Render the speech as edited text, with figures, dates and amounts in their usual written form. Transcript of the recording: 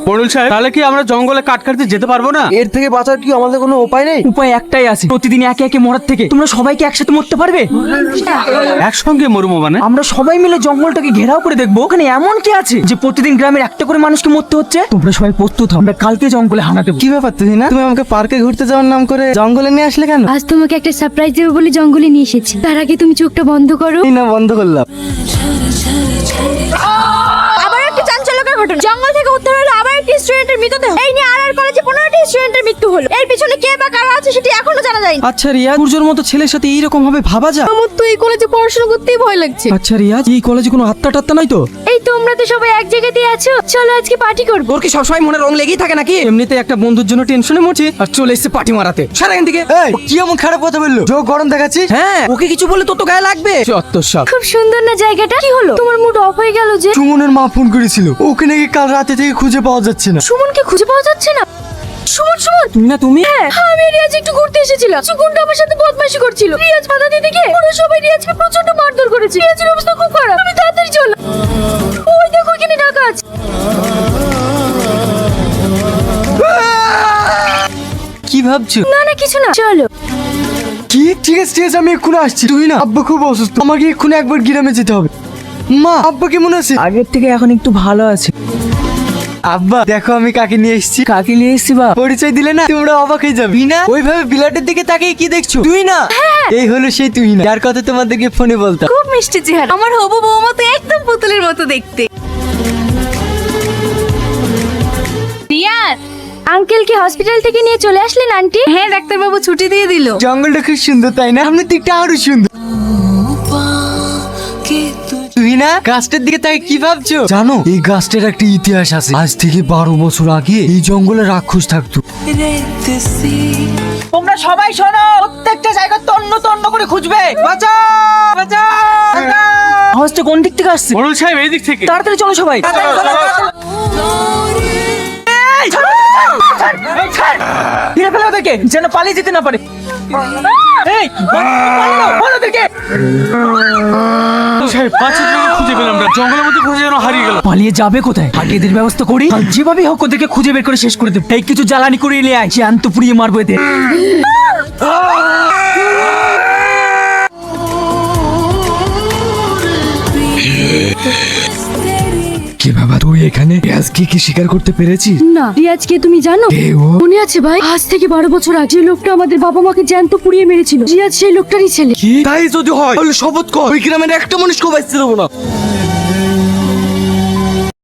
মোড়ল সাহেব, তাহলে কি আমরা জঙ্গলে কাঠ কাটতে যেতে পারবো না? এর থেকে বাঁচার কি আমাদের কোনো উপায় নেই? উপায় একটাই আছে, প্রতিদিন একে একে মরার থেকে তোমরা সবাইকে একসাথে মরতে পারবে। একসঙ্গে মরবো মানে? আমরা সবাই মিলে জঙ্গলটাকে ঘেরাও করে দেখবো ওখানে এমন কি আছে যে প্রতিদিন গ্রামের একটা করে মানুষকে মরতে হচ্ছে। তোমরা সবাই প্রস্তুত হও, আমরা কালকে জঙ্গলে হানা দেবো। কি ব্যাপার তুই না, তুমি আমাকে পার্কে ঘুরতে যাওয়ার নাম করে জঙ্গলে নিয়ে আসলে কেন? আজ তোমাকে একটা সারপ্রাইজ দেবো বলে জঙ্গলে নিয়ে এসেছি। তার আগে তুমি চোখটা বন্ধ করো। এই না, বন্ধ করলাম। আবার একটা চাঞ্চল্যকর ঘটনা, জঙ্গল থেকে উদ্ধার হলো আবার একটি স্টুডেন্টের মৃতদেহ। এই নিয়ে আর কলেজে 15টি স্টুডেন্টের মৃত্যু হলো। এর পিছনে কে বা কারা আছে সেটি এখনো জানা যায়নি। আচ্ছা রিয়া, সূর্যর মতো ছেলের সাথে এইরকম ভাবে ভাবা যায়? আমার তো এই কলেজে পড়াশোনা করতেই ভয় লাগছে। আচ্ছা রিয়া, এই কলেজে কোনো আত্মা টাত্তা নাই তো? এই তোমরা তো সবাই এক জায়গাতেই আছো, চলো আজকে পার্টি করবো। তোর কি সবসময় মনে রং লেগেই থাকে নাকি? এমনিতে একটা বন্ধুর জন্য টেনশনে মরছি আর চলে এসেছে পার্টি মারাতে। সারা এখান থেকে। এই কি এমন খারাপ কথা বললো? জো গরম দেখাচ্ছিস? হ্যাঁ, ওকে কিছু বলে তোর তো গায়ে লাগবে। চত্ব সব। খুব সুন্দর না জায়গাটা? কি হলো, তোমার মুড অফ হয়ে গেল যে? সুমনের মা ফোন করেছিল, ওকে নাকি কাল রাতে থেকে খুঁজে পাওয়া যাচ্ছে না। সুমনকে খুঁজে পাওয়া যাচ্ছে না? সুমন সুমন তুমি না তুমি? হ্যাঁ, আমি রিয়াজ একটু ঘুরতে এসেছিলাম। সুগুনটা আমার সাথে বদমাশি করছিল। রিয়াজ বাধা দিতে গিয়ে ওরা সবাই রিয়াজকে প্রচন্ড মারধর করেছে। রিয়াজের অবস্থা খুব খারাপ। আমি তাড়াতাড়ি চল। ওই দেখো এখানে ডাকা আছে। কি ভাবছো? না না কিছু না, চলো। কি? ঠিক আছে ঠিক আছে, আমি এক্ষুনি আসছি। তুই না, আব্বা খুব অসুস্থ, আমাকে এক্ষুনি একবার গ্রামে যেতে হবে। মা, আব্বা কেমন আছে? আগের থেকে এখন একটু ভালো আছে। আব্বা দেখো আমি কাকে নিয়ে এসেছি। কাকে নিয়ে এসছি বা? পরিচয় দিলে না তোমরা অবাক হয়ে যাবে। না ওইভাবে বিলাটের দিকে তাকিয়ে কি দেখছো? তুই না, এই হলো সেই তুই না যার কথা তোমাদেরকে ফোনে বলতাম। খুব মিষ্টি চেহারা, আমার হবু বৌমা তো একদম পুতুলের মতো দেখতে। রিয়াজ আঙ্কেল কি হসপিটাল থেকে নিয়ে চলে আসলেন আন্টি? হ্যাঁ, ডাক্তারবাবু ছুটি দিয়ে দিল। জঙ্গলটা খুব সুন্দর তাই না? সামনের দিকটা আরো সুন্দর। তুই না গাছটার দিকে তাই কি ভাবছো? জানো এই গাছটার একটা ইতিহাস আছে। আজ থেকে 12 বছর আগে এই জঙ্গলে রাক্ষস থাকতো। তোমরা সবাই শোনো, প্রত্যেকটা জায়গা তন্ন তন্ন করে খুঁজবে। বাঁচাও বাঁচাও। আওয়াজটা কোন দিক থেকে আসছে? মোড়ল সাহেব, এই দিক থেকে। তাড়াতাড়ি চলো সবাই। এই, ছাড়ো, ছাড়, এই, ছাড়। ধীরে ফেলে ওদেরকে, যেন পালিয়ে যেতে না পারে। এই, পালাও, ওদেরকে। সাহেব, পাঁচের দিকে খুঁজে পেলাম না, জঙ্গলের মধ্যে খুঁজে যেন হারিয়ে গেল। পালিয়ে যাবে কোথায়? আগে এদের ব্যবস্থা করি, আর যেভাবে হোক ওদেরকে খুঁজে বের করে শেষ করে দেব। এই কিছু জ্বালানি করে নিয়ে আয়, জ্যান্ত পুড়িয়ে মারবো এদের। কি বাবা তুই এখানে? আজকে কি স্বীকার করতে পেরেছিস? না, রিয়াজকে তুমি জানো? কে ও? মনে আছে ভাই, আজ থেকে 12 বছর আগে যে লোকটা আমাদের বাবা মাকে জ্যান্ত পুড়িয়ে মেরেছিল, রিয়াজ সেই লোকটারই ছেলে। তাই যদি হয় তাহলে শপথ কর ওই গ্রামের একটা মানুষকে বাঁচতে দেবো না।